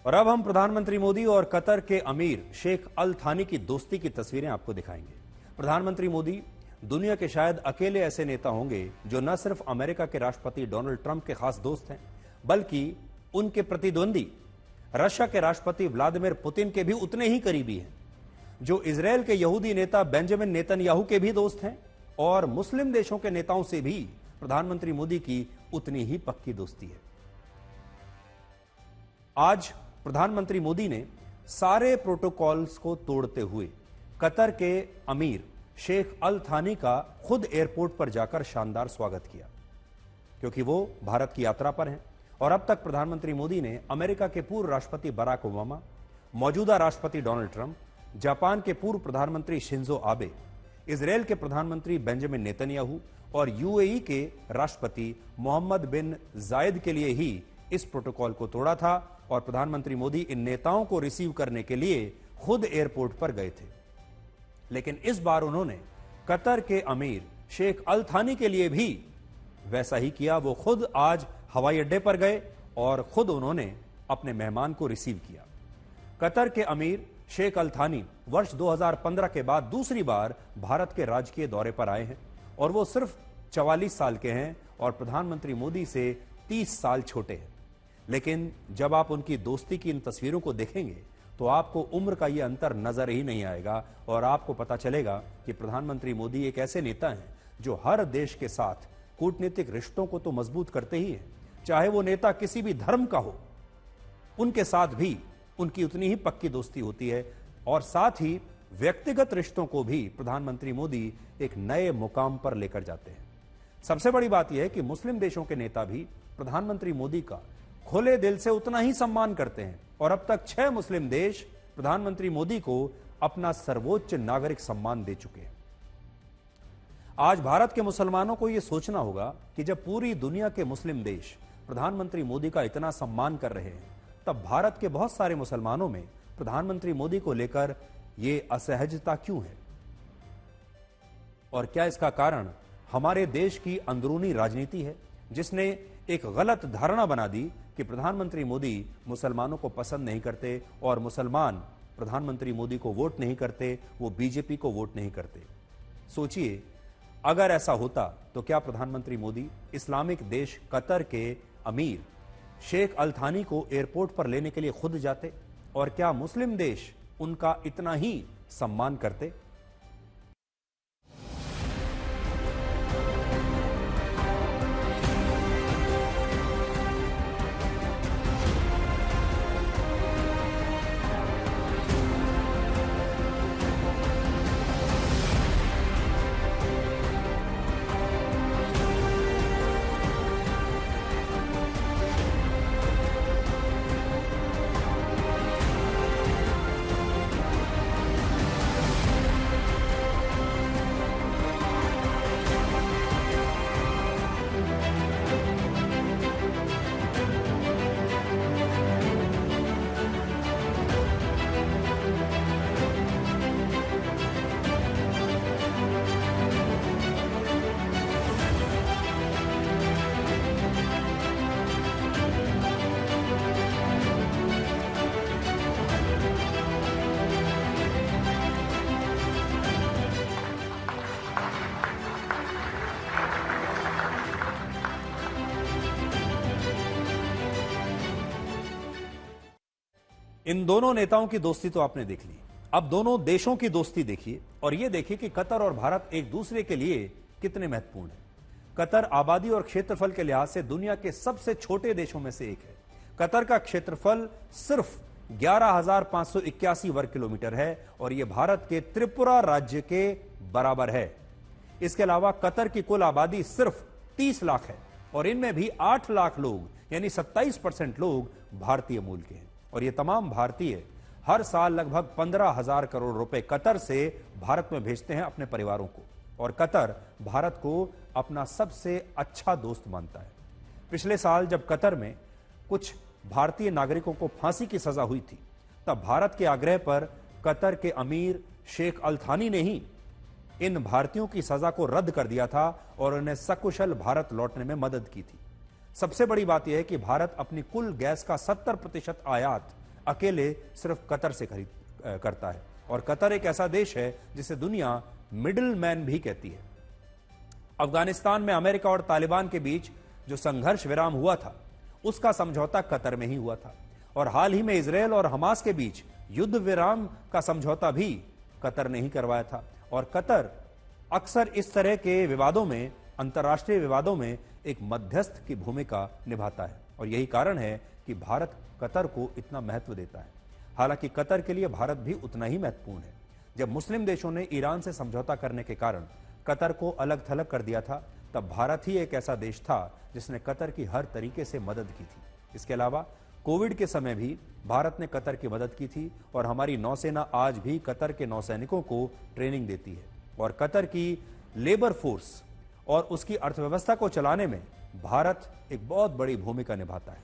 और अब हम प्रधानमंत्री मोदी और कतर के अमीर शेख अल थानी की दोस्ती की तस्वीरें आपको दिखाएंगे। प्रधानमंत्री मोदी दुनिया के शायद अकेले ऐसे नेता होंगे जो न सिर्फ अमेरिका के राष्ट्रपति डोनाल्ड ट्रंप के खास दोस्त हैं, बल्कि उनके प्रतिद्वंदी रशिया के राष्ट्रपति व्लादिमीर पुतिन के भी उतने ही करीबी हैं, जो इजरायल के यहूदी नेता बेंजामिन नेतन्याहू के भी दोस्त हैं, और मुस्लिम देशों के नेताओं से भी प्रधानमंत्री मोदी की उतनी ही पक्की दोस्ती है। आज प्रधानमंत्री मोदी ने सारे प्रोटोकॉल्स को तोड़ते हुए कतर के अमीर शेख अल थानी का खुद एयरपोर्ट पर जाकर शानदार स्वागत किया, क्योंकि वो भारत की यात्रा पर हैं। और अब तक प्रधानमंत्री मोदी ने अमेरिका के पूर्व राष्ट्रपति बराक ओबामा, मौजूदा राष्ट्रपति डोनाल्ड ट्रंप, जापान के पूर्व प्रधानमंत्री शिंजो आबे, इजरायल के प्रधानमंत्री बेंजामिन नेतन्याहू और यूएई के राष्ट्रपति मोहम्मद बिन जायद के लिए ही इस प्रोटोकॉल को तोड़ा था। और प्रधानमंत्री मोदी इन नेताओं को रिसीव करने के लिए खुद एयरपोर्ट पर गए थे। लेकिन इस बार उन्होंने कतर के अमीर शेख अल थानी के लिए भी वैसा ही किया। वो खुद आज हवाई अड्डे पर गए और खुद उन्होंने अपने मेहमान को रिसीव किया। कतर के अमीर शेख अल थानी वर्ष 2015 के बाद दूसरी बार भारत के राजकीय दौरे पर आए हैं और वो सिर्फ 44 साल के हैं और प्रधानमंत्री मोदी से 30 साल छोटे हैं। लेकिन जब आप उनकी दोस्ती की इन तस्वीरों को देखेंगे तो आपको उम्र का यह अंतर नजर ही नहीं आएगा और आपको पता चलेगा कि प्रधानमंत्री मोदी एक ऐसे नेता हैं जो हर देश के साथ कूटनीतिक रिश्तों को तो मजबूत करते ही हैं, चाहे वो नेता किसी भी धर्म का हो, उनके साथ भी उनकी उतनी ही पक्की दोस्ती होती है। और साथ ही व्यक्तिगत रिश्तों को भी प्रधानमंत्री मोदी एक नए मुकाम पर लेकर जाते हैं। सबसे बड़ी बात यह है कि मुस्लिम देशों के नेता भी प्रधानमंत्री मोदी का खुले दिल से उतना ही सम्मान करते हैं और अब तक 6 मुस्लिम देश प्रधानमंत्री मोदी को अपना सर्वोच्च नागरिक सम्मान दे चुके हैं। आज भारत के मुसलमानों को यह सोचना होगा कि जब पूरी दुनिया के मुस्लिम देश प्रधानमंत्री मोदी का इतना सम्मान कर रहे हैं, तब भारत के बहुत सारे मुसलमानों में प्रधानमंत्री मोदी को लेकर यह असहजता क्यों है? और क्या इसका कारण हमारे देश की अंदरूनी राजनीति है, जिसने एक गलत धारणा बना दी कि प्रधानमंत्री मोदी मुसलमानों को पसंद नहीं करते और मुसलमान प्रधानमंत्री मोदी को वोट नहीं करते, वो बीजेपी को वोट नहीं करते। सोचिए, अगर ऐसा होता तो क्या प्रधानमंत्री मोदी इस्लामिक देश कतर के अमीर शेख अल थानी को एयरपोर्ट पर लेने के लिए खुद जाते? और क्या मुस्लिम देश उनका इतना ही सम्मान करते? इन दोनों नेताओं की दोस्ती तो आपने देख ली, अब दोनों देशों की दोस्ती देखिए और यह देखिए कि कतर और भारत एक दूसरे के लिए कितने महत्वपूर्ण हैं। कतर आबादी और क्षेत्रफल के लिहाज से दुनिया के सबसे छोटे देशों में से एक है। कतर का क्षेत्रफल सिर्फ 11,581 वर्ग किलोमीटर है और यह भारत के त्रिपुरा राज्य के बराबर है। इसके अलावा कतर की कुल आबादी सिर्फ 30 लाख है और इनमें भी 8 लाख लोग यानी 27% लोग भारतीय मूल के हैं। और ये तमाम भारतीय हर साल लगभग 15,000 करोड़ रुपए कतर से भारत में भेजते हैं अपने परिवारों को और कतर भारत को अपना सबसे अच्छा दोस्त मानता है। पिछले साल जब कतर में कुछ भारतीय नागरिकों को फांसी की सजा हुई थी, तब भारत के आग्रह पर कतर के अमीर शेख अल थानी ने ही इन भारतीयों की सजा को रद्द कर दिया था और उन्हें सकुशल भारत लौटने में मदद की थी। सबसे बड़ी बात यह है कि भारत अपनी कुल गैस का 70% आयात अकेले सिर्फ कतर से करता है और कतर एक ऐसा देश है जिसे दुनिया मिडिल मैन भी कहती है। अफगानिस्तान में अमेरिका और तालिबान के बीच जो संघर्ष विराम हुआ था, उसका समझौता कतर में ही हुआ था और हाल ही में इजरायल और हमास के बीच युद्ध विराम का समझौता भी कतर ने ही करवाया था। और कतर अक्सर इस तरह के विवादों में, अंतर्राष्ट्रीय विवादों में एक मध्यस्थ की भूमिका निभाता है। और यही कारण है कि भारत कतर को इतना महत्व देता है। हालांकि कतर के लिए भारत भी उतना ही महत्वपूर्ण है। जब मुस्लिम देशों ने ईरान से समझौता करने के कारण कतर को अलग थलग कर दिया था, तब भारत ही एक ऐसा देश था जिसने कतर की हर तरीके से मदद की थी। इसके अलावा कोविड के समय भी भारत ने कतर की मदद की थी और हमारी नौसेना आज भी कतर के नौसैनिकों को ट्रेनिंग देती है और कतर की लेबर फोर्स और उसकी अर्थव्यवस्था को चलाने में भारत एक बहुत बड़ी भूमिका निभाता है।